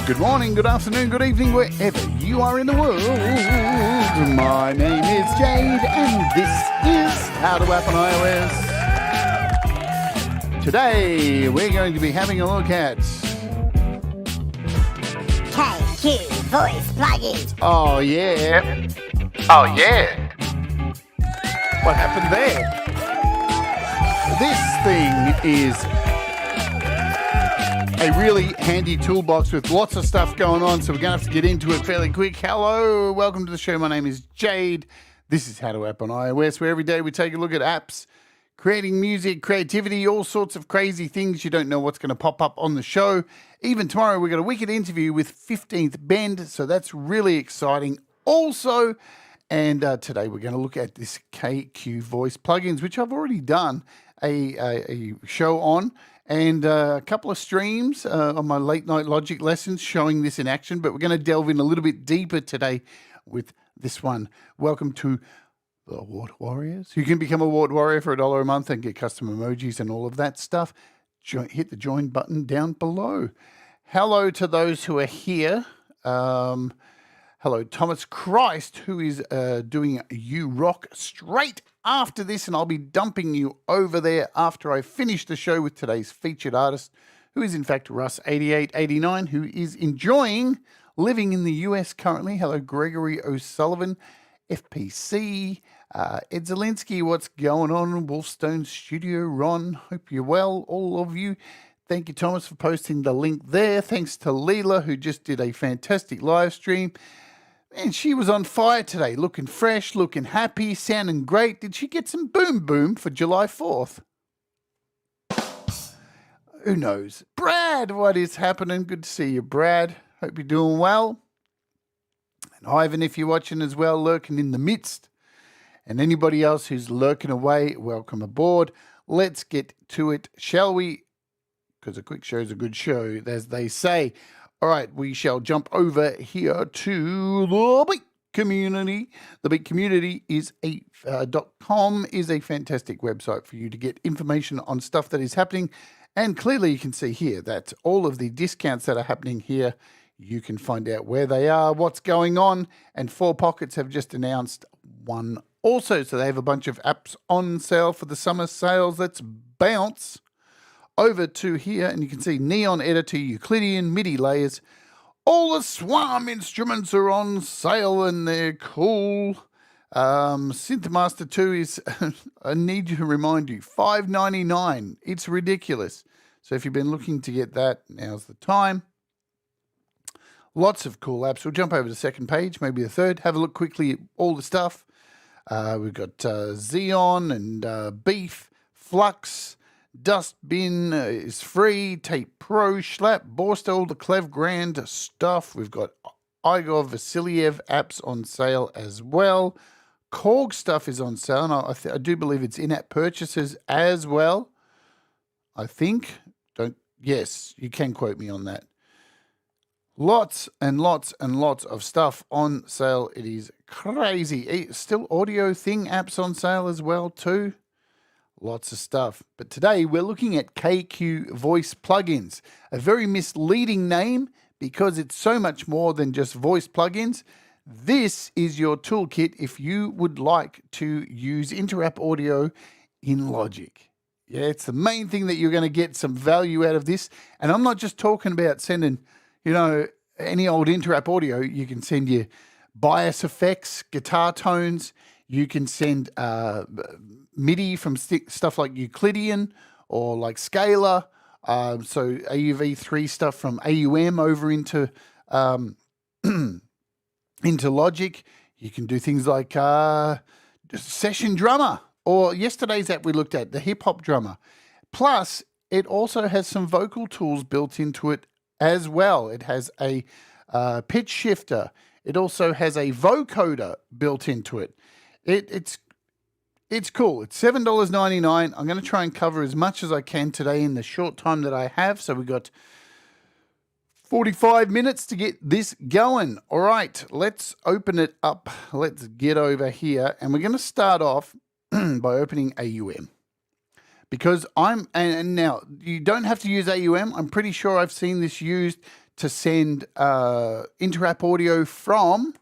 Good morning, good afternoon, good evening, wherever you are in the world. My name is Jade, and this is How to App on iOS. Today, we're going to be having a look at KQ voice plugins. Oh yeah. What happened there? This thing is a really handy toolbox with lots of stuff going on, so we're going to have to get into it fairly quick. Hello, welcome to the show. My name is Jade. This is How to App on iOS, where every day we take a look at apps, creating music, creativity, all sorts of crazy things. You don't know what's going to pop up on the show. Even tomorrow, we've got a wicked interview with 15th Bend, so that's really exciting also. And today we're going to look at this KQ voice plugins, which I've already done a show on, and a couple of streams on my late night Logic lessons showing this in action, but we're going to delve in a little bit deeper today with this one. Welcome to the Award Warriors. You can become a Award Warrior for $1 a month and get custom emojis and all of that stuff. Hit the join button down below. Hello to those who are here. Hello, Thomas Christ, who is doing You Rock straight after this, and I'll be dumping you over there after I finish the show with today's featured artist, who is in fact Russ8889, who is enjoying living in the US currently. Hello, Gregory O'Sullivan, FPC, Ed Zielinski, what's going on? Wolfstone Studio, Ron, hope you're well, all of you. Thank you, Thomas, for posting the link there. Thanks to Leela, who just did a fantastic live stream. And she was on fire today, looking fresh, looking happy, sounding great. Did she get some boom boom for July 4th? Who knows? Brad, what is happening? Good to see you, Brad. Hope you're doing well. And Ivan, if you're watching as well, lurking in the midst. And anybody else who's lurking away, welcome aboard. Let's get to it, shall we? Because a quick show is a good show, as they say. All right, we shall jump over here to the Beat Community. The Beat Community is .com is a fantastic website for you to get information on stuff that is happening. And clearly you can see here that all of the discounts that are happening here, you can find out where they are, what's going on. And 4Pockets have just announced one also. So they have a bunch of apps on sale for the summer sales. Let's bounce over to here, and you can see Neon Editor, Euclidean, MIDI layers. All the Swarm instruments are on sale, and they're cool. Synthmaster 2 is, I need to remind you, $5.99. It's ridiculous. So if you've been looking to get that, now's the time. Lots of cool apps. We'll jump over to the second page, maybe the third. Have a look quickly at all the stuff. We've got Xeon and Beef, Flux, Dustbin is free, Tape Pro, Schlapp, Borstel, the Clev Grand stuff. We've got Igor Vasiliev apps on sale as well. Korg stuff is on sale, and I do believe it's in-app purchases as well. I think. Yes, you can quote me on that. Lots and lots and lots of stuff on sale. It is crazy. Still Audio Thing apps on sale as well too. Lots of stuff. But today we're looking at KQ voice plugins. A very misleading name because it's so much more than just voice plugins. This is your toolkit if you would like to use inter-app audio in Logic. Yeah, it's the main thing that you're going to get some value out of this. And I'm not just talking about sending, any old inter-app audio. You can send your bias effects, guitar tones. You can send MIDI from stuff like Euclidean or like Scalar. So AUV3 stuff from AUM over into into Logic. You can do things like Session Drummer, or yesterday's app we looked at, the Hip Hop Drummer. Plus, it also has some vocal tools built into it as well. It has a pitch shifter. It also has a vocoder built into it. It's cool. It's $7.99. I'm going to try and cover as much as I can today in the short time that I have. So we've got 45 minutes to get this going. All right, let's open it up. Let's get over here. And we're going to start off by opening AUM. Because and now you don't have to use AUM. I'm pretty sure I've seen this used to send inter-app audio from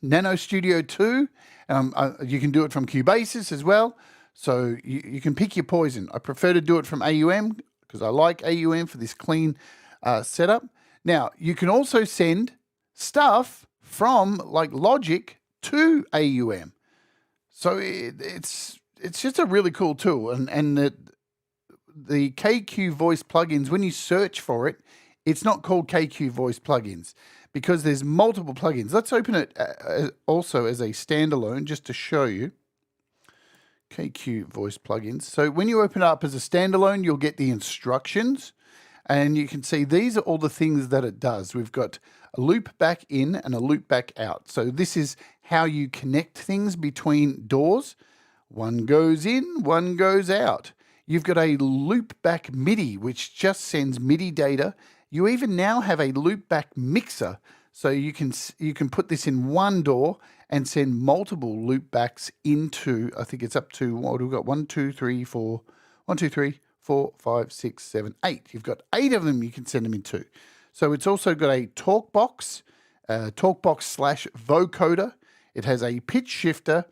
Nano Studio 2. You can do it from Cubasis as well. So you can pick your poison. I prefer to do it from AUM because I like AUM for this clean setup. Now, you can also send stuff from like Logic to AUM. So it's just a really cool tool. And the KQ Voice plugins, when you search for it, it's not called KQ Voice plugins because there's multiple plugins. Let's open it also as a standalone just to show you. KQ Voice plugins. So when you open it up as a standalone, you'll get the instructions and you can see these are all the things that it does. We've got a loop back in and a loop back out. So this is how you connect things between doors. One goes in, one goes out. You've got a loopback MIDI, which just sends MIDI data. You even now have a loopback mixer. So you can put this in one door and send multiple loopbacks into, I think it's up to, what have we got? 1, 2, 3, 4, 4, 5, 6, 7, 8. You've got 8 of them you can send them into. So it's also got a talkbox slash vocoder. It has a pitch shifter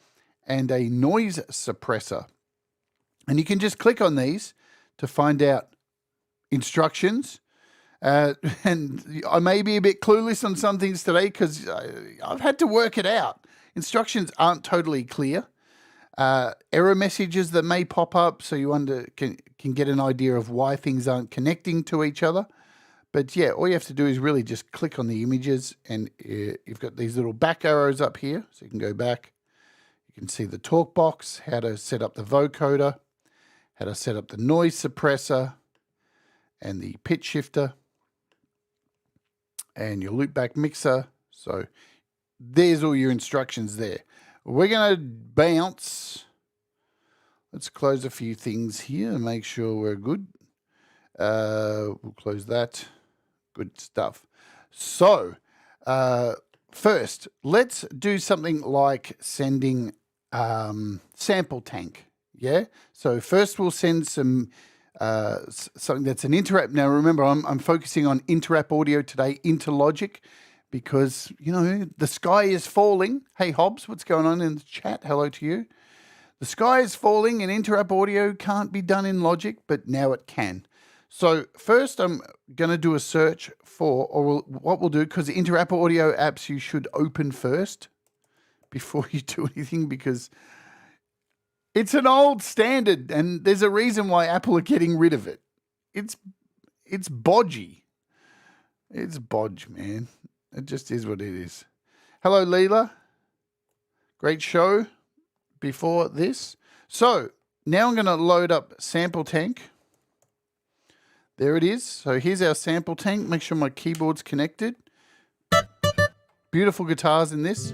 and a noise suppressor. And you can just click on these to find out instructions. And I may be a bit clueless on some things today because I've had to work it out. Instructions aren't totally clear. Error messages that may pop up so you can get an idea of why things aren't connecting to each other. But yeah, all you have to do is really just click on the images and you've got these little back arrows up here. So you can go back. You can see the talk box, how to set up the vocoder, how to set up the noise suppressor and the pitch shifter and your loopback mixer. So there's all your instructions there. We're going to bounce. Let's close a few things here and make sure we're good. We'll close that. Good stuff. So first, let's do something like sending sample tank. Yeah. So first we'll send some something that's an inter-app. Now remember, I'm focusing on inter-app audio today into Logic because, you know, the sky is falling. Hey Hobbs, what's going on in the chat? Hello to you. The sky is falling and inter-app audio can't be done in Logic, but now it can. So first I'm going to do a search for, what we'll do, because the inter-app audio apps you should open first before you do anything because it's an old standard and there's a reason why Apple are getting rid of it. It's bodgy. It's bodge, man. It just is what it is. Hello, Leela. Great show before this. So now I'm going to load up Sample Tank. There it is. So here's our Sample Tank. Make sure my keyboard's connected. Beautiful guitars in this.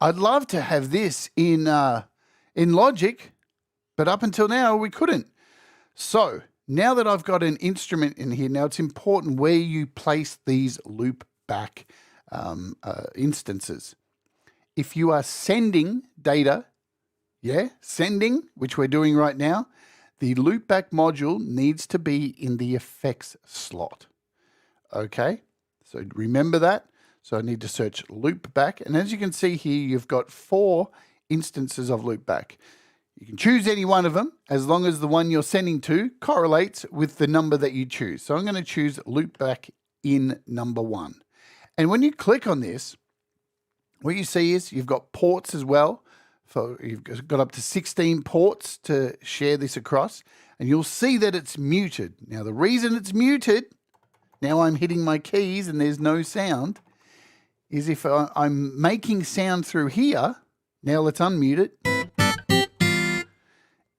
I'd love to have this in Logic, but up until now we couldn't. So now that I've got an instrument in here, now it's important where you place these loop back instances. If you are sending data, sending, which we're doing right now, the loopback module needs to be in the effects slot. Okay, so remember that. So I need to search loopback. And as you can see here, you've got 4 instances of loopback. You can choose any one of them as long as the one you're sending to correlates with the number that you choose. So I'm going to choose loopback in number 1. And when you click on this, what you see is you've got ports as well. So you've got up to 16 ports to share this across. And you'll see that it's muted. Now, the reason it's muted, now I'm hitting my keys and there's no sound, is if I'm making sound through here, now let's unmute it.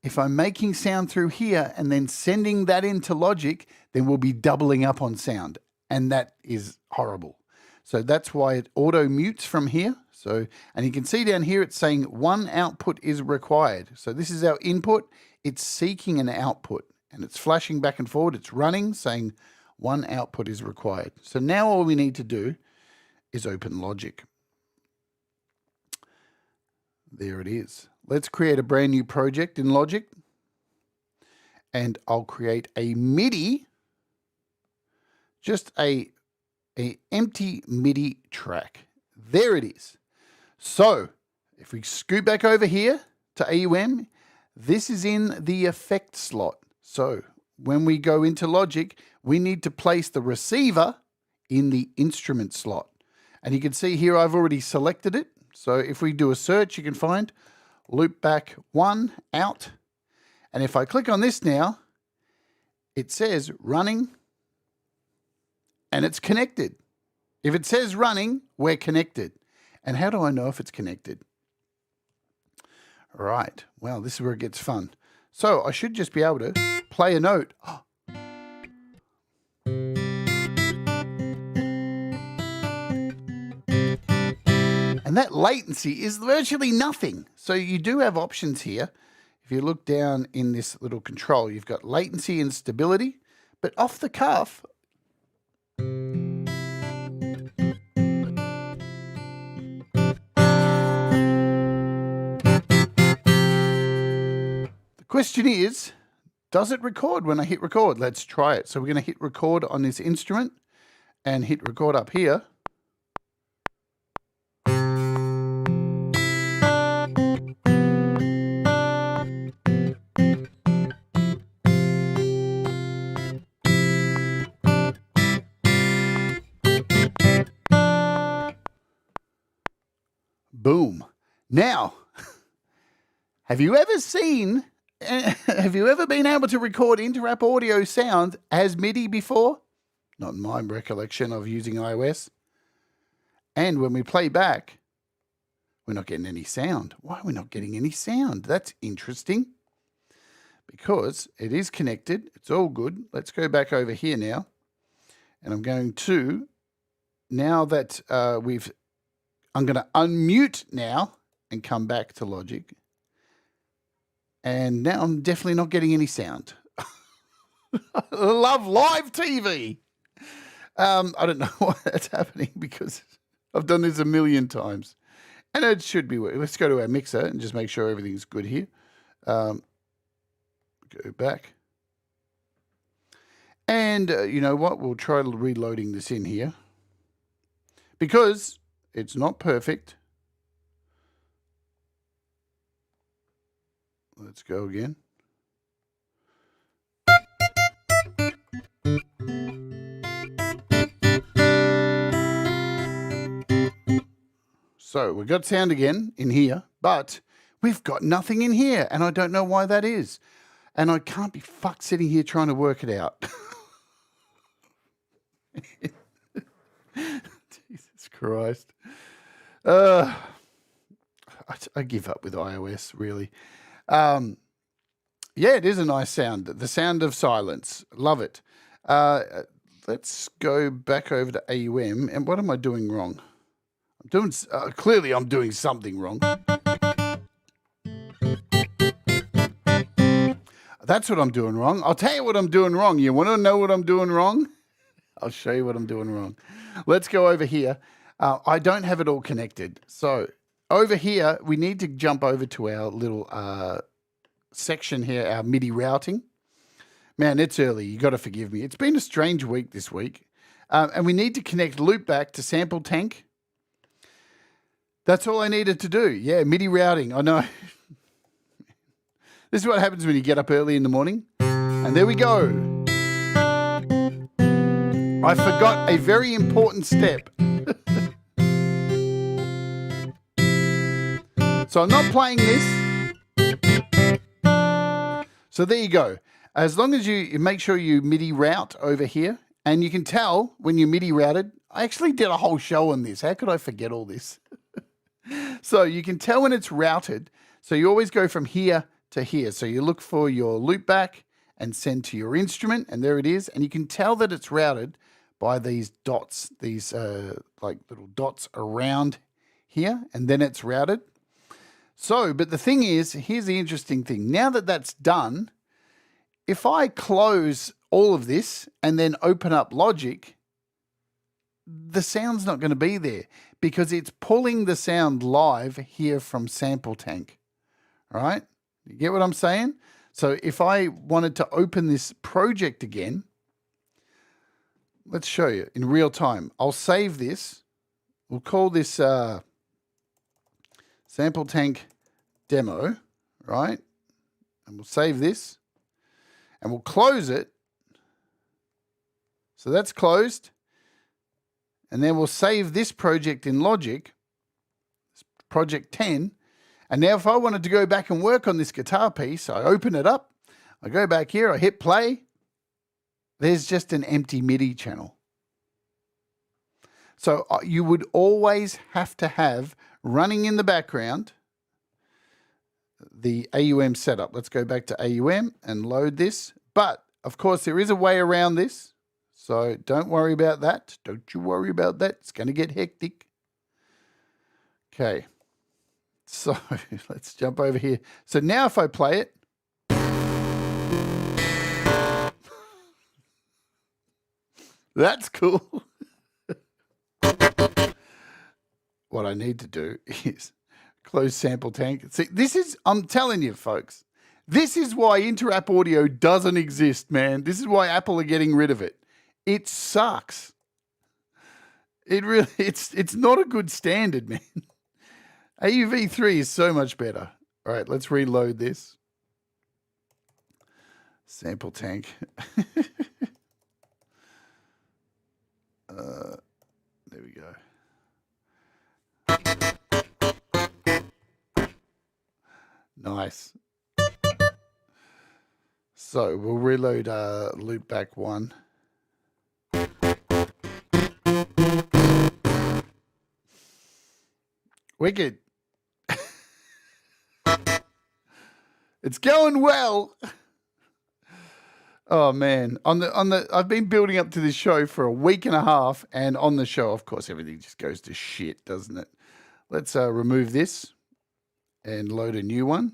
If I'm making sound through here and then sending that into Logic, then we'll be doubling up on sound. And that is horrible. So that's why it auto mutes from here. So, and you can see down here it's saying one output is required. So this is our input. It's seeking an output and it's flashing back and forward. It's running saying one output is required. So now all we need to do is open Logic. There it is. Let's create a brand new project in Logic. And I'll create a MIDI, just a empty MIDI track. There it is. So if we scoot back over here to AUM, this is in the effect slot. So when we go into Logic, we need to place the receiver in the instrument slot. And you can see here I've already selected it. So if we do a search, you can find Loopback 1 out. And if I click on this now, it says running and it's connected. If it says running, we're connected. And how do I know if it's connected? Right. Well, this is where it gets fun. So I should just be able to play a note. And that latency is virtually nothing. So you do have options here. If you look down in this little control, you've got latency and stability, but off the cuff, the question is, does it record when I hit record? Let's try it. So we're going to hit record on this instrument and hit record up here. Boom. Now, have you ever been able to record inter-app audio sound as MIDI before? Not in my recollection of using iOS. And when we play back, we're not getting any sound. Why are we not getting any sound? That's interesting. Because it is connected. It's all good. Let's go back over here now. And I'm going to, now that I'm going to unmute now and come back to Logic. And now I'm definitely not getting any sound. I love live TV. I don't know why that's happening because I've done this a million times. And it should be working. Let's go to our mixer and just make sure everything's good here. Go back. And you know what? We'll try reloading this in here. Because it's not perfect. Let's go again. So we've got sound again in here, but we've got nothing in here, and I don't know why that is. And I can't be fucked sitting here trying to work it out. Jesus Christ. I give up with iOS, really. Yeah, it is a nice sound. The sound of silence. Love it. Let's go back over to AUM. And what am I doing wrong? Clearly I'm doing something wrong. That's what I'm doing wrong. I'll tell you what I'm doing wrong. You want to know what I'm doing wrong? I'll show you what I'm doing wrong. Let's go over here. I don't have it all connected. So over here, we need to jump over to our little section here, our MIDI routing. Man, it's early. You got to forgive me. It's been a strange week this week. And we need to connect Loopback to Sample Tank. That's all I needed to do. Yeah, MIDI routing. I know. This is what happens when you get up early in the morning. And there we go. I forgot a very important step. So I'm not playing this. So there you go. As long as you make sure you MIDI route over here, and you can tell when you MIDI routed, I actually did a whole show on this. How could I forget all this? So you can tell when it's routed. So you always go from here to here. So you look for your loopback and send to your instrument, and there it is. And you can tell that it's routed by these dots, these like little dots around here, and then it's routed. So, but the thing is, here's the interesting thing. Now that that's done, if I close all of this and then open up Logic, the sound's not going to be there because it's pulling the sound live here from Sample Tank. All right? You get what I'm saying? So if I wanted to open this project again, let's show you in real time. I'll save this. We'll call this Sample Tank Demo, right? And we'll save this and we'll close it. So that's closed. And then we'll save this project in Logic, project 10. And now if I wanted to go back and work on this guitar piece, I open it up, I go back here, I hit play. There's just an empty MIDI channel. So you would always have to have running in the background the AUM setup. Let's go back to AUM and load this. But of course there is a way around this. So don't worry about that. Don't you worry about that. It's going to get hectic. Okay. So let's jump over here. So now if I play it, that's cool. What I need to do is close Sample Tank. See, this is, I'm telling you, folks, this is why inter-app audio doesn't exist, man. This is why Apple are getting rid of it. It sucks. It really, it's not a good standard, man. AUV3 is so much better. All right, let's reload this. Sample Tank. There we go. Nice. So we'll reload Loopback 1. Wicked. It's going well. Oh man, I've been building up to this show for a week and a half, and on the show, of course, everything just goes to shit, doesn't it? Let's remove this and load a new one.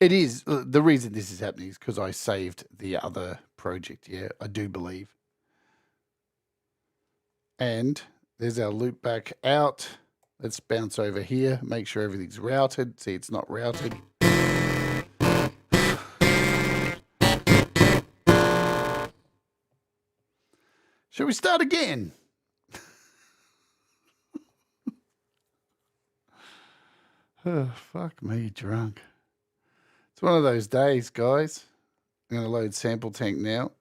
It is the reason this is happening is because I saved the other project. Yeah, I do believe. And there's our loop back out. Let's bounce over here, make sure everything's routed. See, it's not routed. Shall we start again? Oh, fuck me, drunk. It's one of those days, guys. I'm going to load Sample Tank now.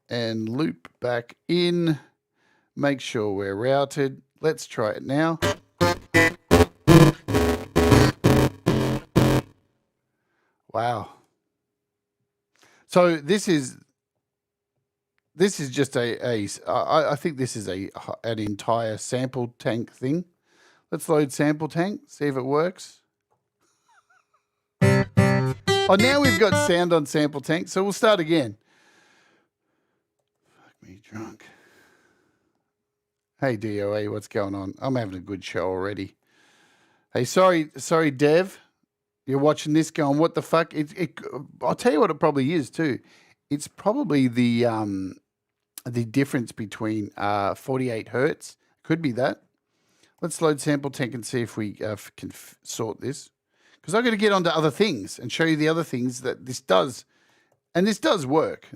And loop back in. Make sure we're routed. Let's try it now. Wow. So this is just I think this is an entire Sample Tank thing. Let's load Sample Tank, see if it works. Oh, now we've got sound on Sample Tank, so we'll start again. Fuck me drunk. Hey DOA, what's going on? I'm having a good show already. Hey, sorry, Dev. You're watching this going, what the fuck? I'll tell you what it probably is too. It's probably the difference between 48 hertz. Could be that. Let's load Sample Tank and see if we can sort this. Because I've got to get onto other things and show you the other things that this does. And this does work.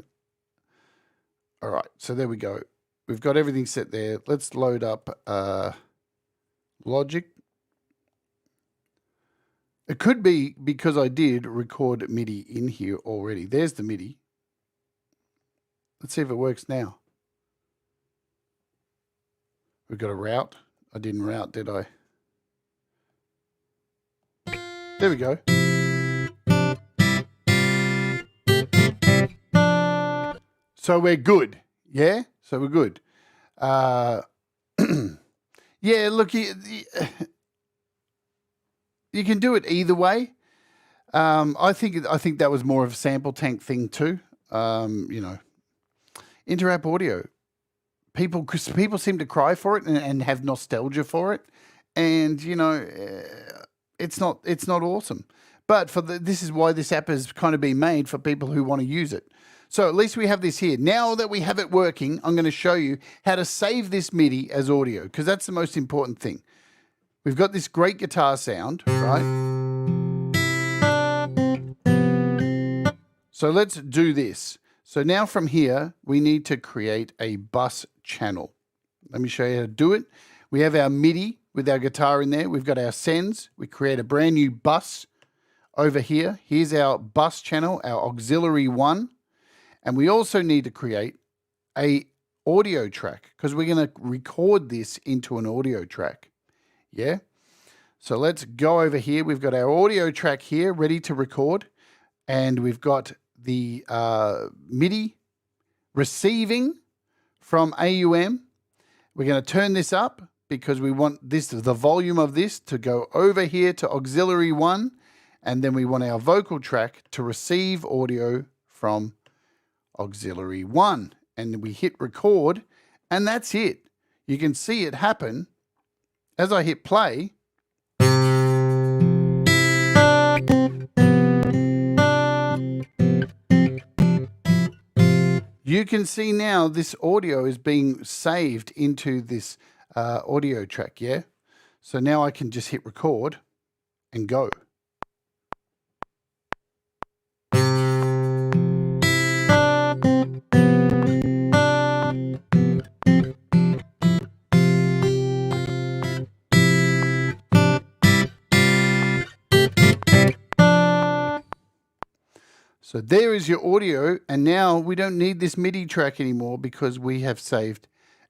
All right, so there we go. We've got everything set there. Let's load up Logic. It could be because I did record MIDI in here already. There's the MIDI. Let's see if it works now. We've got a route. I didn't route, did I? There we go. So we're good. Yeah? So we're good. Yeah, look, you can do it either way. I think that was more of a sample tank thing too. You know, Interapp audio. People seem to cry for it and have nostalgia for it, and you know, it's not awesome. But this is why this app has kind of been made for people who want to use it. So at least we have this here. Now that we have it working, I'm going to show you how to save this MIDI as audio, because that's the most important thing. We've got this great guitar sound, right? So let's do this. So now from here, we need to create a bus channel. Let me show you how to do it. We have our MIDI with our guitar in there. We've got our sends. We create a brand new bus over here. Here's our bus channel, our auxiliary 1. And we also need to create a audio track, because we're going to record this into an audio track. Yeah? So let's go over here. We've got our audio track here ready to record. And we've got the MIDI receiving from AUM. We're going to turn this up because we want the volume of this to go over here to auxiliary 1. And then we want our vocal track to receive audio from auxiliary 1. And we hit record, and that's it. You can see it happen as I hit play. You can see now this audio is being saved into this audio track, yeah? So now I can just hit record and go. So there is your audio, and now we don't need this MIDI track anymore because we have saved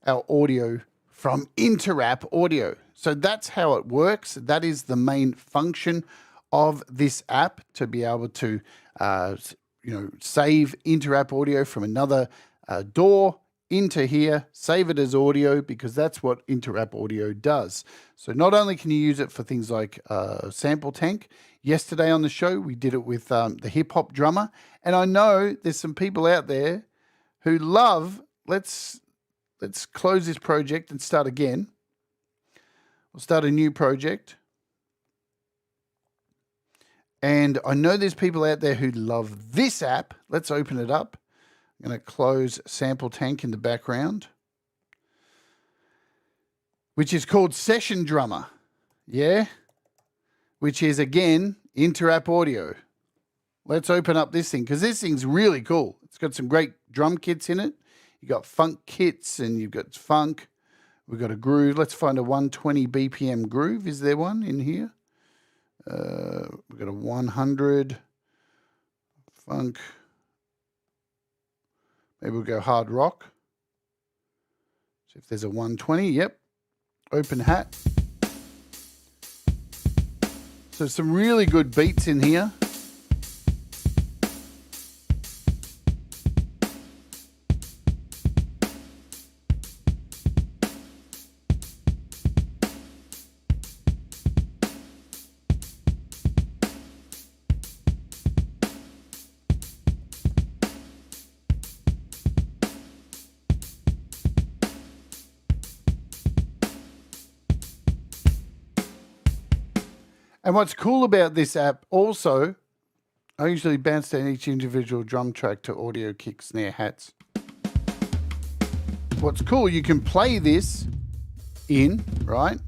our audio from Interapp Audio. So that's how it works. That is the main function of this app, to be able to save Interapp Audio from another DAW into here, save it as audio, because that's what Interapp Audio does. So not only can you use it for things like Sample Tank. Yesterday on the show, we did it with the hip-hop drummer. And I know there's some people out there who love, let's close this project and start again. We'll start a new project. And I know there's people out there who love this app. Let's open it up. I'm going to close Sample Tank in the background, which is called Session Drummer. Yeah? Which is, again, Interapp Audio. Let's open up this thing, because this thing's really cool. It's got some great drum kits in it. You've got funk kits, and you've got funk. We've got a groove. Let's find a 120 BPM groove. Is there one in here? We've got a 100 funk. Maybe we'll go hard rock. See if there's a 120. Yep. Open hat. So some really good beats in here. And what's cool about this app also, I usually bounce down each individual drum track to audio, kick, snare, hats. What's cool, you can play this in, right?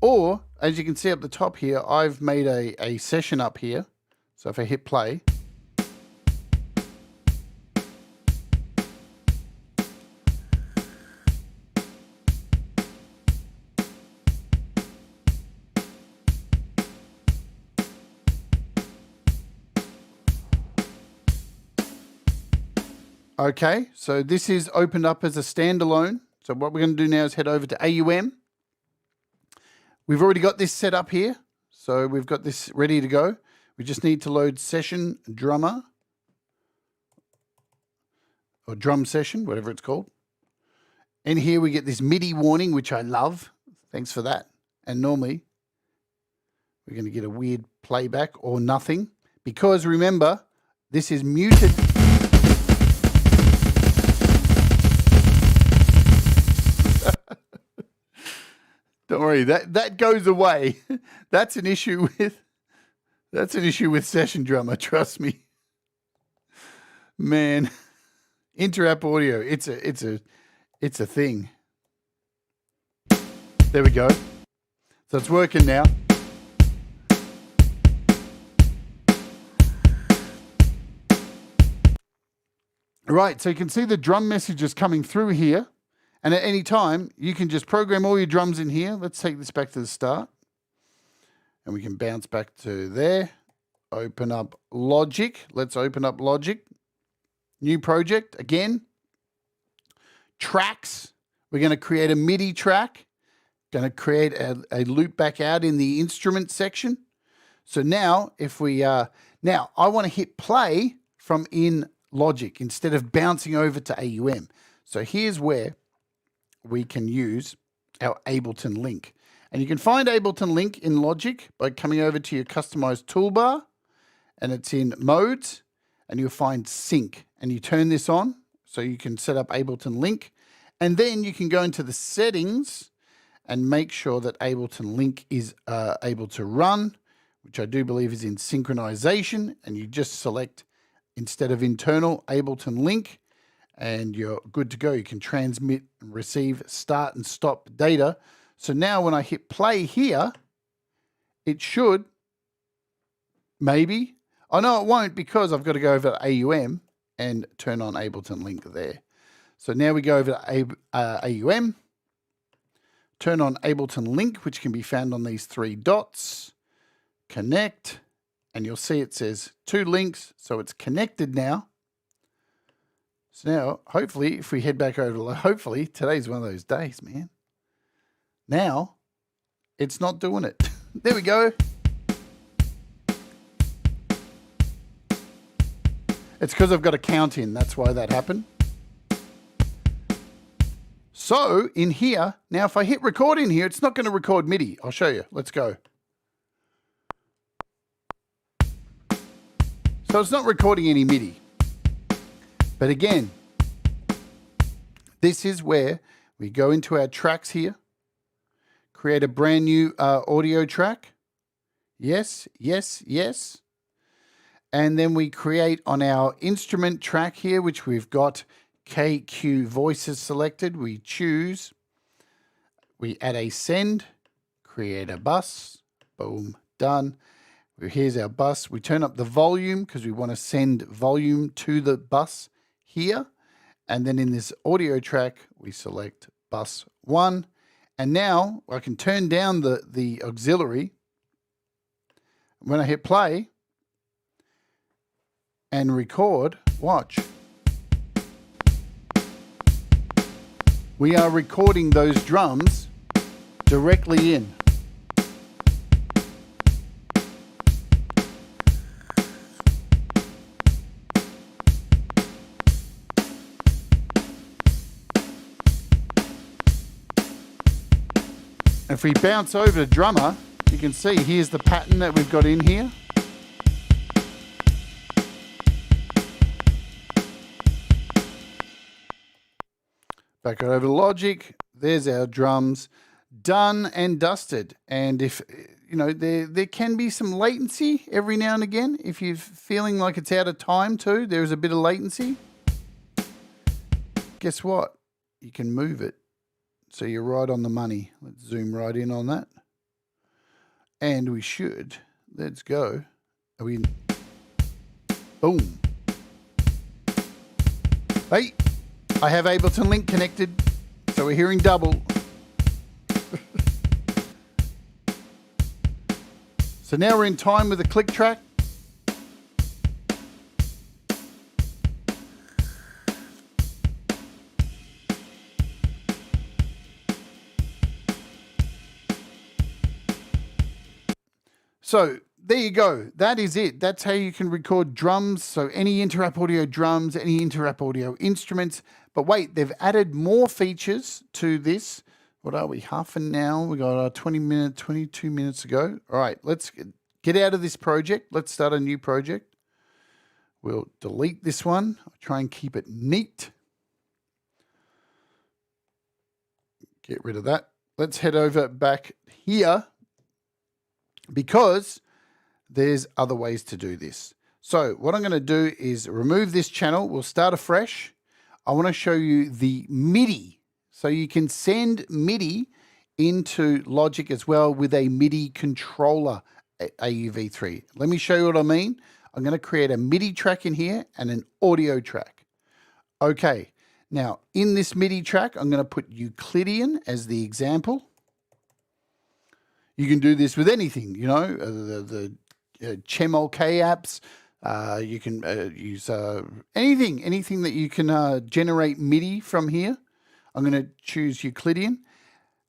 Or, as you can see up the top here, I've made a session up here. So if I hit play, okay, so this is opened up as a standalone. So what we're going to do now is head over to AUM. We've already got this set up here. So we've got this ready to go. We just need to load Session Drummer, or Drum Session, whatever it's called. And here we get this MIDI warning, which I love. Thanks for that. And normally we're going to get a weird playback or nothing. Because remember, this is muted. Don't worry, that goes away. That's an issue with Session Drummer, trust me. Man, Interapp audio, it's a thing. There we go. So it's working now. Right, so you can see the drum messages coming through here. And at any time, you can just program all your drums in here. Let's take this back to the start. And we can bounce back to there. Open up Logic. Let's open up Logic. New project, again. Tracks. We're going to create a MIDI track. Going to create a loopback out in the instrument section. So now, if we, now I want to hit play from in Logic instead of bouncing over to AUM. So here's where we can use our Ableton link. And you can find Ableton link in Logic by coming over to your customized toolbar, and it's in modes, and you'll find sync, and you turn this on so you can set up Ableton link, and then you can go into the settings and make sure that Ableton link is able to run, which I do believe is in synchronization, and you just select, instead of internal, Ableton link, and you're good to go. You can transmit and receive start and stop data. So now when I hit play here, it should, maybe. Oh no, it won't, because I've got to go over to AUM and turn on Ableton link there. So now we go over to AUM, turn on Ableton link, which can be found on these three dots, connect, and you'll see it says 2 links, so it's connected now. So now, hopefully, if we head back over to, hopefully, today's one of those days, man. Now, it's not doing it. There we go. It's because I've got a count in. That's why that happened. So, in here, now if I hit record in here, it's not going to record MIDI. I'll show you. Let's go. So it's not recording any MIDI. But again, this is where we go into our tracks here, create a brand new audio track. Yes, yes, yes. And then we create on our instrument track here, which we've got KQ voices selected. We choose, we add a send, create a bus, boom, done. Here's our bus. We turn up the volume because we want to send volume to the bus here. And then in this audio track, we select bus 1. And now I can turn down the auxiliary. When I hit play and record, watch. We are recording those drums directly in. If we bounce over to drummer, you can see here's the pattern that we've got in here. Back over to Logic, there's our drums, done and dusted. And if, you know, there can be some latency every now and again. If you're feeling like it's out of time too, there's a bit of latency. Guess what? You can move it. So you're right on the money. Let's zoom right in on that. And we should. Let's go. Are we in? Boom. Hey, I have Ableton link connected. So we're hearing double. So now we're in time with the click track. So there you go. That is it. That's how you can record drums. So any Interapp audio drums, any Interapp audio instruments. But wait, they've added more features to this. What are we? Half an hour. We got 22 minutes ago. All right, let's get out of this project. Let's start a new project. We'll delete this one. I'll try and keep it neat. Get rid of that. Let's head over back here because there's other ways to do this. So what I'm going to do is remove this channel. We'll start afresh. I want to show you the MIDI. So you can send MIDI into Logic as well with a MIDI controller AUV3. Let me show you what I mean. I'm going to create a MIDI track in here and an audio track. Okay, now in this MIDI track, I'm going to put Euclidean as the example. You can do this with anything, you know, the Chemol-K apps. You can use anything that you can generate MIDI from here. I'm going to choose Euclidean.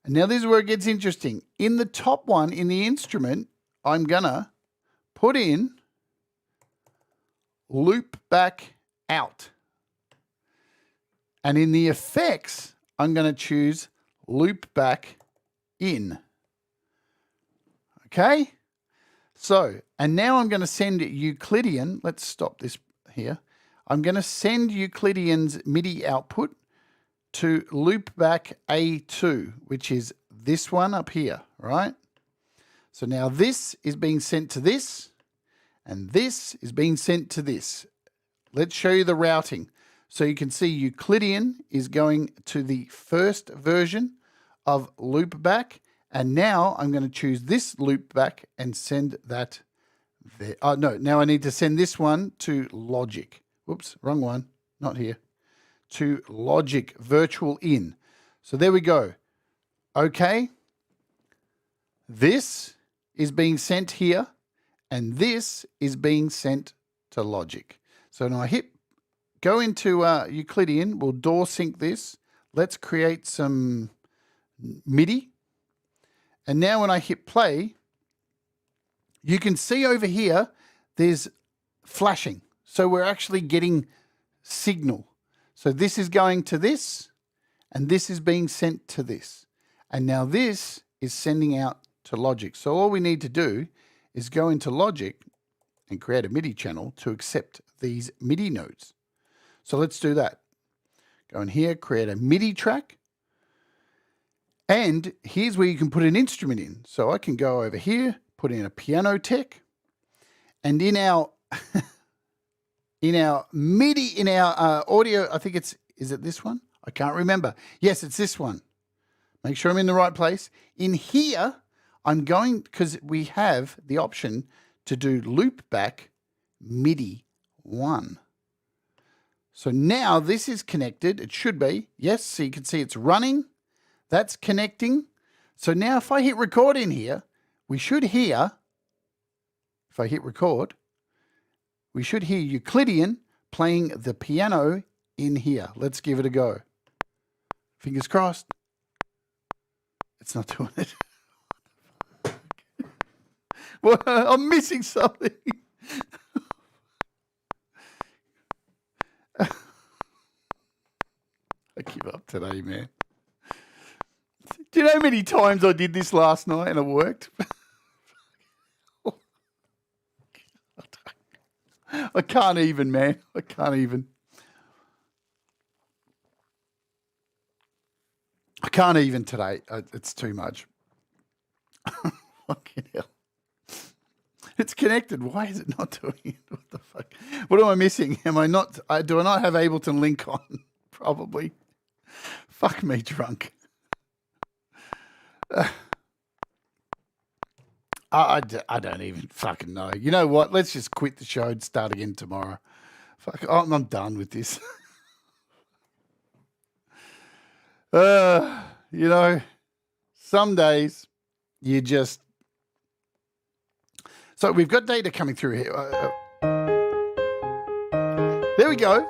And now this is where it gets interesting. In the top one, in the instrument, I'm going to put in Loopback out. And in the effects, I'm going to choose Loopback in. Okay? So, and now I'm going to send Euclidean. Let's stop this here. I'm going to send Euclidean's MIDI output to Loopback A2, which is this one up here, right? So now this is being sent to this, and this is being sent to this. Let's show you the routing. So you can see Euclidean is going to the first version of Loopback, and now I'm going to choose this Loopback and send that there. Oh, no, now I need to send this one to Logic. Whoops, wrong one, not here. To Logic Virtual In. So there we go. Okay. This is being sent here, and this is being sent to Logic. So now I hit go into Euclidean. We'll door sync this. Let's create some MIDI. And now when I hit play, you can see over here there's flashing. So we're actually getting signal. So this is going to this, and this is being sent to this. And now this is sending out to Logic. So all we need to do is go into Logic and create a MIDI channel to accept these MIDI notes. So let's do that. Go in here, create a MIDI track. And here's where you can put an instrument in. So I can go over here, put in a piano tech, and in our MIDI, in our audio, I think is it this one? I can't remember. Yes, it's this one. Make sure I'm in the right place. In here, I'm going, because we have the option to do Loopback MIDI 1. So now this is connected. It should be. Yes, so you can see it's running. That's connecting. So now if I hit record in here, we should hear, if I hit record, we should hear Euclidean playing the piano in here. Let's give it a go. Fingers crossed. It's not doing it. Well, I'm missing something. I give up today, man. Do you know how many times I did this last night and it worked? I can't even, man. I can't even. I can't even today. It's too much. Fucking hell. It's connected. Why is it not doing it? What the fuck? What am I missing? Am I not? Do I not have Ableton Link on? Probably. Fuck me drunk. I don't even fucking know. You know what? Let's just quit the show and start again tomorrow. Fuck, I'm done with this. You know, some days you just... So we've got data coming through here. There we go.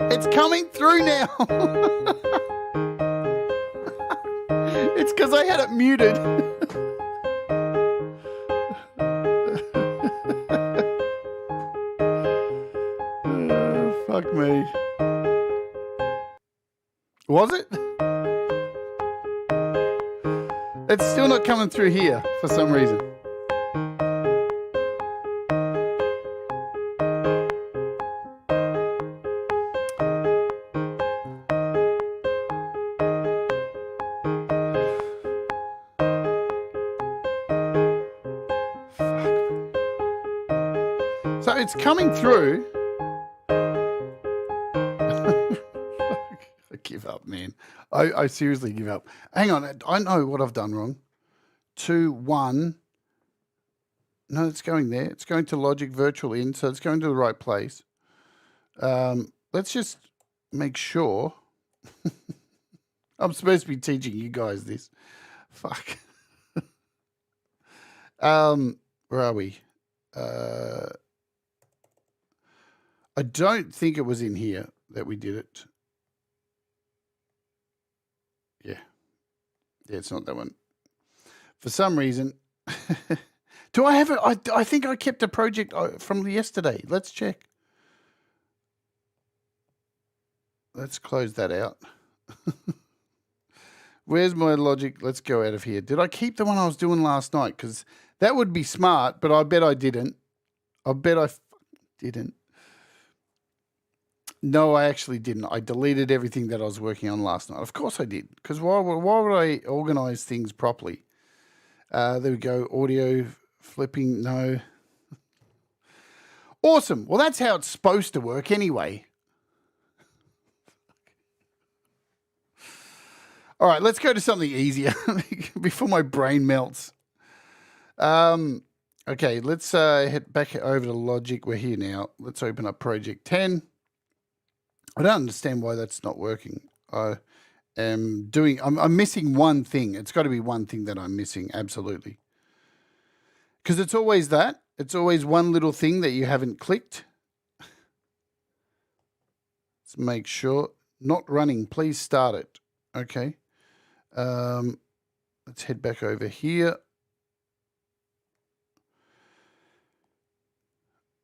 It's coming through now. It's because I had it muted. Fuck me. Was it? It's still not coming through here for some reason. So it's coming through. I give up, man. I seriously give up. Hang on. I know what I've done wrong. 2, 1. No, it's going there. It's going to Logic Virtual In, so it's going to the right place. Let's just make sure. I'm supposed to be teaching you guys this. Fuck. Where are we? I don't think it was in here that we did it. Yeah. Yeah, it's not that one. For some reason. Do I have it? I think I kept a project from yesterday. Let's check. Let's close that out. Where's my Logic? Let's go out of here. Did I keep the one I was doing last night? Because that would be smart, but I bet I didn't. I bet I didn't. No, I actually didn't. I deleted everything that I was working on last night. Of course I did. Because why would I organize things properly? There we go. Audio flipping. No. Awesome. Well, that's how it's supposed to work anyway. All right, let's go to something easier before my brain melts. Okay, let's head back over to Logic. We're here now. Let's open up Project 10. I don't understand why that's not working. I'm missing one thing. It's got to be one thing that I'm missing, absolutely. Because it's always that. It's always one little thing that you haven't clicked. Let's make sure. Not running. Please start it. Okay. Let's head back over here.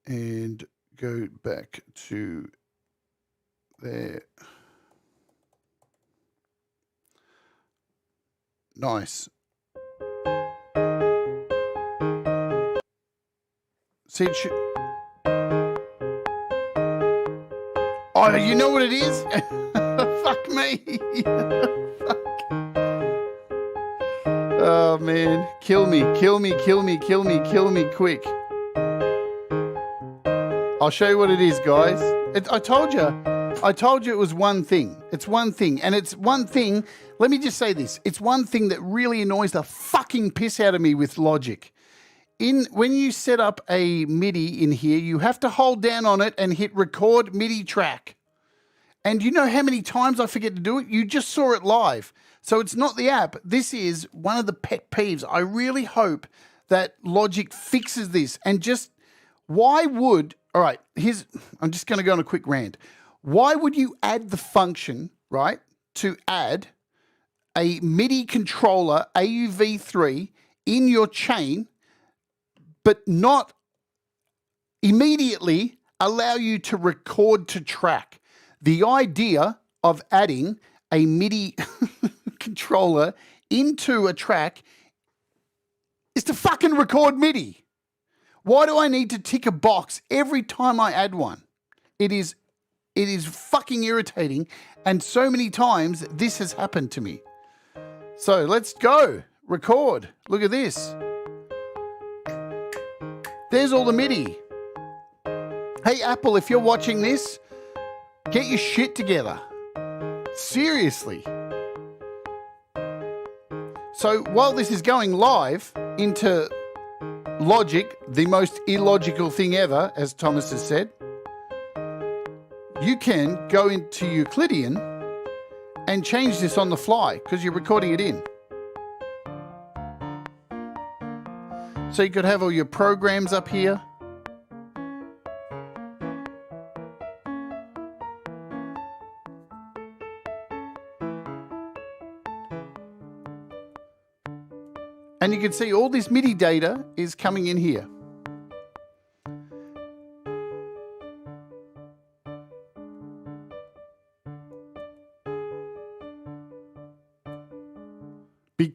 And go back to there. Nice. See, it should... Oh, you know what it is? Fuck me. Fuck. Oh, man. Kill me, kill me, kill me, kill me, kill me quick. I'll show you what it is, guys. I told you it was one thing. It's one thing. And it's one thing. Let me just say this. It's one thing that really annoys the fucking piss out of me with Logic. When you set up a MIDI in here, you have to hold down on it and hit record MIDI track. And you know how many times I forget to do it? You just saw it live. So it's not the app. This is one of the pet peeves. I really hope that Logic fixes this. And just, why would, all right, I'm just going to go on a quick rant. Why would you add the function, right, to add a MIDI controller AUV3 in your chain, but not immediately allow you to record to track? The idea of adding a MIDI controller into a track is to fucking record MIDI. Why do I need to tick a box every time I add one? It is fucking irritating, and so many times this has happened to me. So let's go. Record. Look at this. There's all the MIDI. Hey, Apple, if you're watching this, get your shit together. Seriously. So while this is going live into Logic, the most illogical thing ever, as Thomas has said, you can go into Euclidean and change this on the fly because you're recording it in. So you could have all your programs up here. And you can see all this MIDI data is coming in here.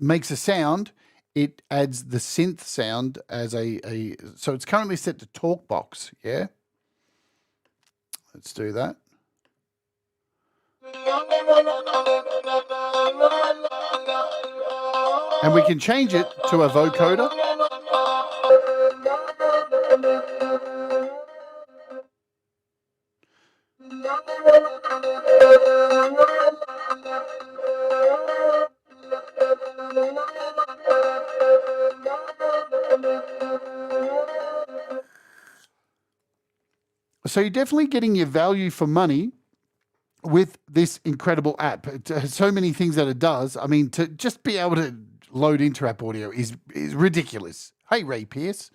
makes a sound, it adds the synth sound as so it's currently set to talk box, yeah? Let's do that. And we can change it to a vocoder. So you're definitely getting your value for money with this incredible app. It has so many things that it does. I mean, to just be able to load inter-app audio is ridiculous. Hey, Ray Pierce.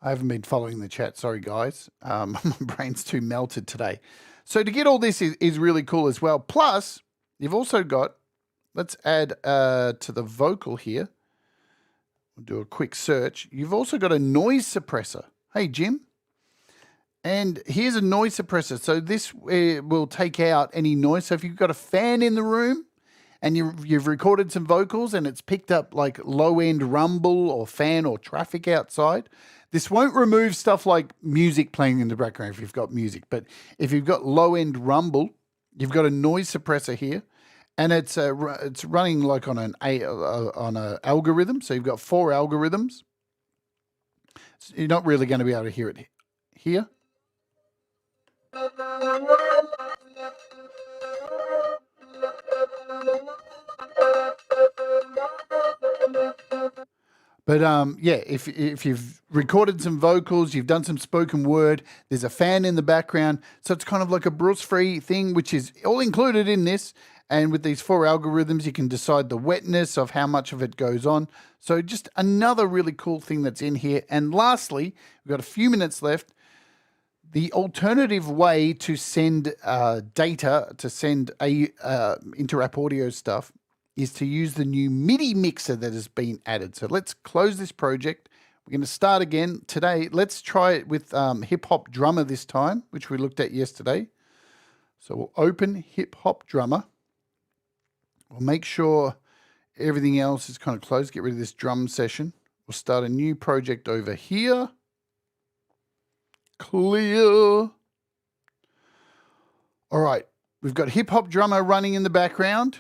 I haven't been following the chat. Sorry, guys. My brain's too melted today. So to get all this is really cool as well. Plus, you've also got, let's add to the vocal here. We'll do a quick search. You've also got a noise suppressor. Hey, Jim. And here's a noise suppressor. So this will take out any noise. So if you've got a fan in the room and you've recorded some vocals and it's picked up like low-end rumble or fan or traffic outside, this won't remove stuff like music playing in the background if you've got music. But if you've got low-end rumble, you've got a noise suppressor here. And it's running like on an algorithm. So you've got 4 algorithms. So you're not really going to be able to hear it here. But yeah, if you've recorded some vocals, you've done some spoken word, there's a fan in the background, so it's kind of like a Bruce-free thing, which is all included in this. And with these 4 algorithms, you can decide the wetness of how much of it goes on. So just another really cool thing that's in here. And lastly, we've got a few minutes left. The alternative way to send data, to send inter-app audio stuff, is to use the new MIDI mixer that has been added. So let's close this project. We're going to start again today. Let's try it with Hip Hop Drummer this time, which we looked at yesterday. So we'll open Hip Hop Drummer. We'll make sure everything else is kind of closed. Get rid of this drum session. We'll start a new project over here. Clear. All right. We've got Hip Hop Drummer running in the background.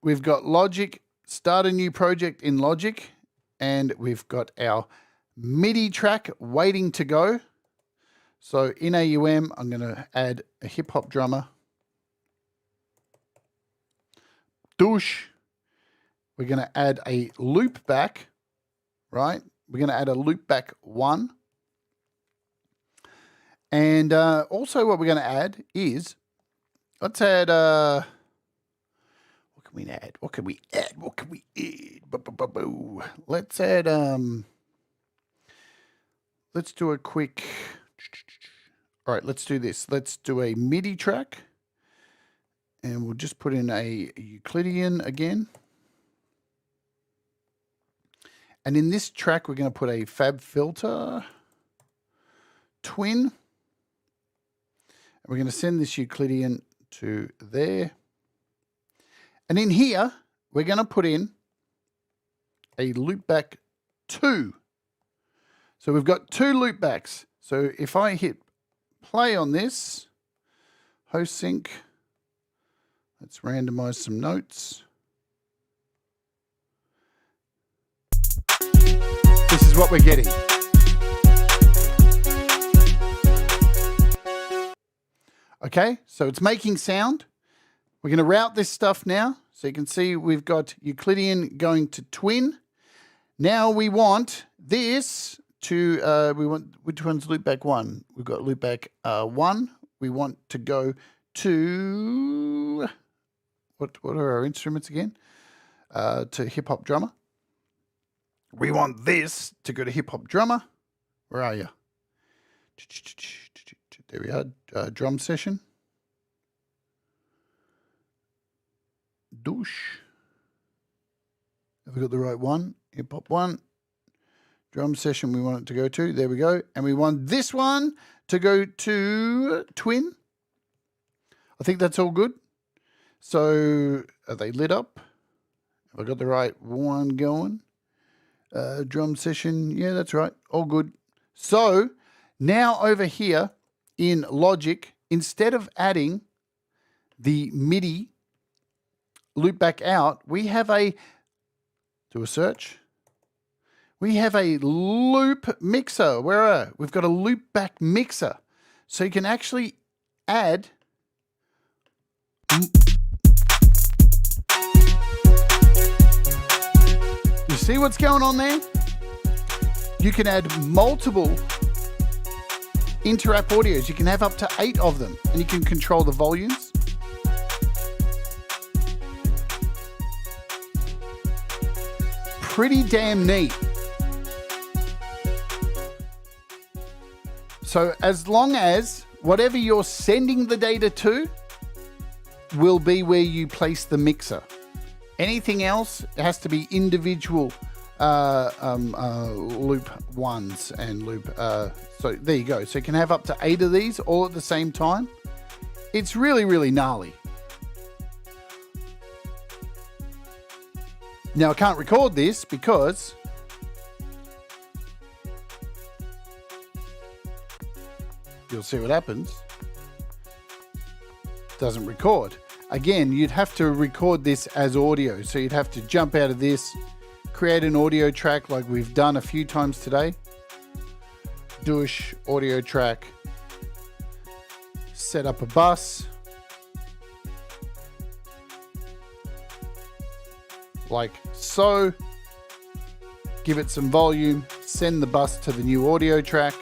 We've got Logic. Start a new project in Logic. And we've got our MIDI track waiting to go. So in AUM, I'm going to add a Hip Hop Drummer. Douche. We're going to add a Loopback, right? We're going to add a Loopback 1. And also what we're going to add is, let's add, what can we add? What can we add? What can we add? Let's add, let's do a quick, all right, let's do this. Let's do a MIDI track. And we'll just put in a Euclidean again. And in this track, we're going to put a Fab Filter twin. And we're going to send this Euclidean to there. And in here, we're going to put in a Loopback 2. So we've got 2 loopbacks. So if I hit play on this, host sync, let's randomize some notes. This is what we're getting. Okay, so it's making sound. We're going to route this stuff now. So you can see we've got Euclidean going to twin. Now we want this to, which one's Loopback 1? We've got Loopback 1. We want to go to, what are our instruments again? To Hip Hop Drummer. We want this to go to Hip Hop Drummer. Where are you? There we are. Drum session. Douche. Have we got the right one? Hip Hop 1. Drum session we want it to go to. There we go. And we want this one to go to twin. I think that's all good. So are they lit up? I got the right one going. Drum session. Yeah, that's right. All good. So now over here in Logic, instead of adding the MIDI loopback out, we have a, do a search. We have a loop mixer. We've got a loopback mixer. So you can actually add you see what's going on there? You can add multiple interrupt audios. You can have up to 8 of them, and you can control the volumes. Pretty damn neat. So as long as whatever you're sending the data to will be where you place the mixer. Anything else has to be individual loop ones and loop. So there you go. So you can have up to 8 of these all at the same time. It's really, really gnarly. Now I can't record this because you'll see what happens. Doesn't record. Again, you'd have to record this as audio. So you'd have to jump out of this, create an audio track like we've done a few times today. Douche, audio track. Set up a bus. Like so. Give it some volume. Send the bus to the new audio track.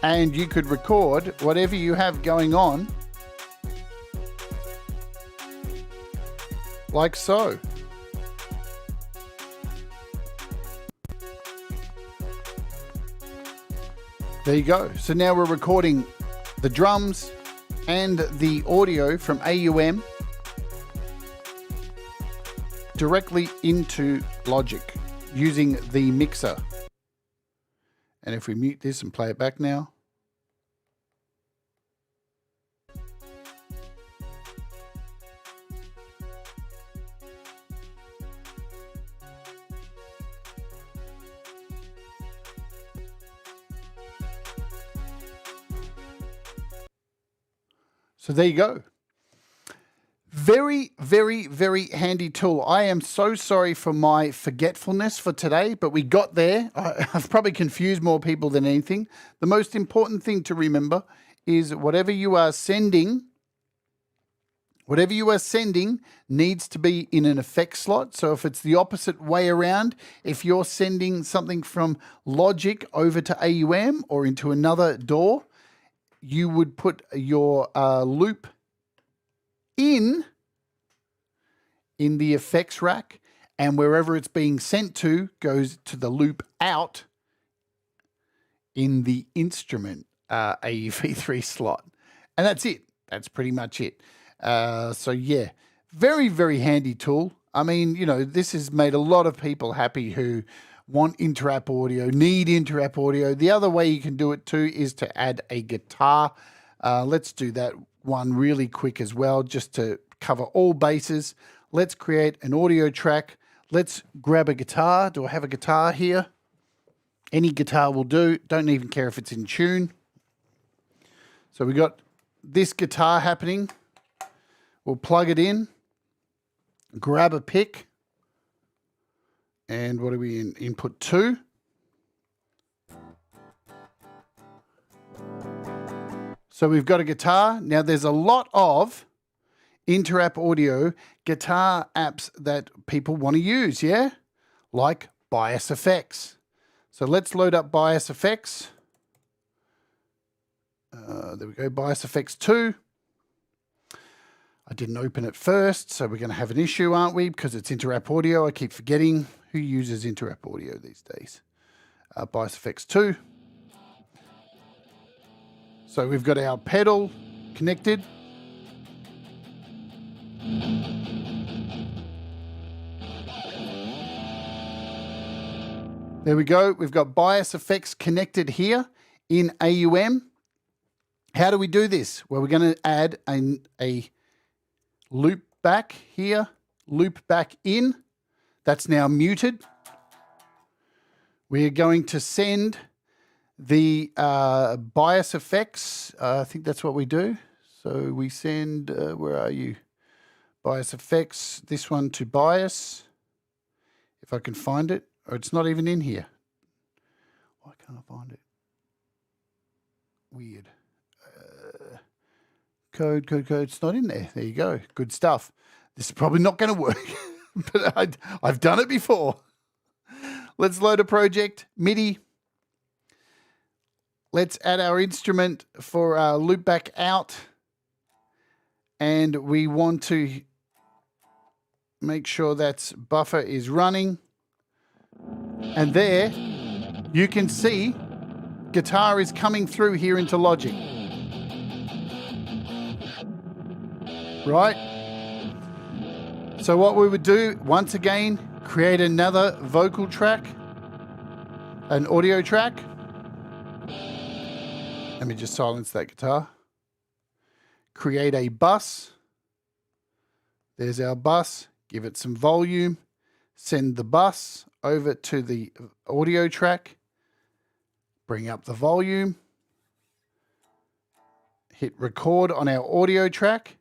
And you could record whatever you have going on like so. There you go. So now we're recording the drums and the audio from AUM directly into Logic using the mixer. And if we mute this and play it back now. So there you go. Very, very, very handy tool. I am so sorry for my forgetfulness for today, but we got there. I've probably confused more people than anything. The most important thing to remember is whatever you are sending needs to be in an effect slot. So if it's the opposite way around, if you're sending something from Logic over to AUM or into another DAW, you would put your loop in the effects rack, and wherever it's being sent to goes to the loop out in the instrument AEV3 slot. And that's it. That's pretty much it. So yeah, very, very handy tool. I mean, you know, this has made a lot of people happy who want interrupt audio, need interrupt audio. The other way you can do it too is to add a guitar. Let's do that one really quick as well, just to cover all bases. Let's create an audio track. Let's grab a guitar. Do I have a guitar here? Any guitar will do. Don't even care if it's in tune. So we got this guitar happening. We'll plug it in, grab a pick, and what are we in? Input 2. So we've got a guitar. Now there's a lot of interrupt audio guitar apps that people want to use, yeah? Like Bias Effects. So let's load up Bias Effects. There we go, Bias Effects 2. I didn't open it first, so we're going to have an issue, aren't we? Because it's interrupt audio. I keep forgetting who uses interrupt audio these days. Bias Effects 2. So we've got our pedal connected. There we go. We've got Bias Effects connected here in AUM. How do we do this? Well, we're going to add a Loopback here, Loopback in. That's now muted. We are going to send the bias effects. I think that's what we do. So we send, where are you? Bias effects, this one to bias. If I can find it, or it's not even in here. Why can't I find it? Weird. Code. It's not in there. There you go. Good stuff. This is probably not going to work, but I've done it before. Let's load a project. MIDI. Let's add our instrument for our loopback out. And we want to make sure that buffer is running. And there you can see guitar is coming through here into Logic. Right? So what we would do, once again, create another vocal track, an audio track. Let me just silence that guitar. Create a bus. There's our bus. Give it some volume. Send the bus over to the audio track. Bring up the volume. Hit record on our audio track.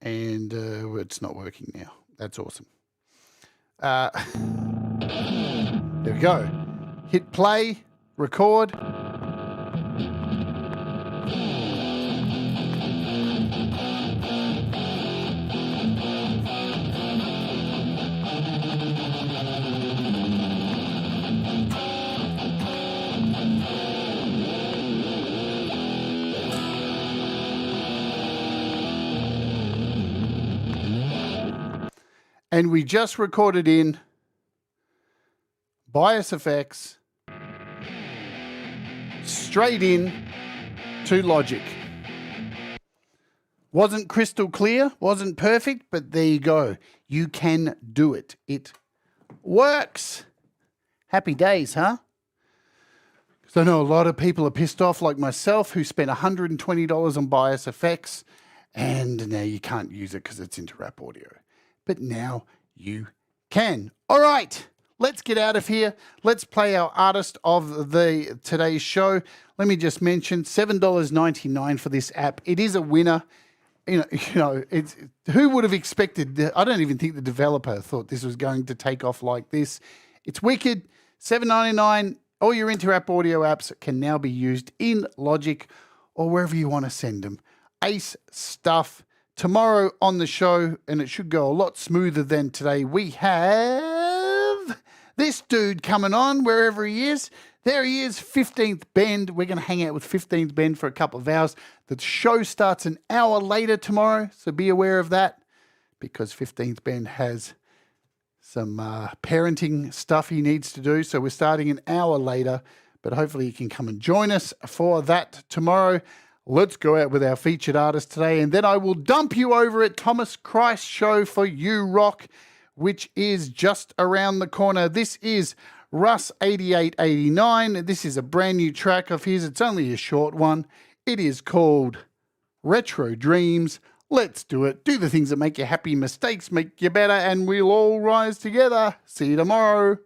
And it's not working now. That's awesome. There we go. Hit play, record. And we just recorded in bias effects straight in to Logic. Wasn't crystal clear, wasn't perfect, but there you go. You can do it. It works. Happy days, huh? Because I know a lot of people are pissed off, like myself, who spent $120 on bias effects, and now you can't use it because it's into rap audio. But now you can. All right, let's get out of here. Let's play our artist of the today's show. Let me just mention $7.99 for this app. It is a winner. You know, it's who would have expected? I don't even think the developer thought this was going to take off like this. It's wicked. $7.99. All your inter-app audio apps can now be used in Logic or wherever you want to send them. Ace stuff. Tomorrow on the show, and it should go a lot smoother than today, we have this dude coming on wherever he is. There he is, 15th Bend. We're going to hang out with 15th Bend for a couple of hours. The show starts an hour later tomorrow, so be aware of that because 15th Bend has some parenting stuff he needs to do. So we're starting an hour later, but hopefully you can come and join us for that tomorrow. Let's go out with our featured artist today, and then I will dump you over at Thomas Christ Show for You Rock, which is just around the corner. This is Russ 8889. This is a brand new track of his. It's only a short one. It is called Retro Dreams. Let's do it. Do the things that make you happy. Mistakes make you better, and we'll all rise together. See you tomorrow.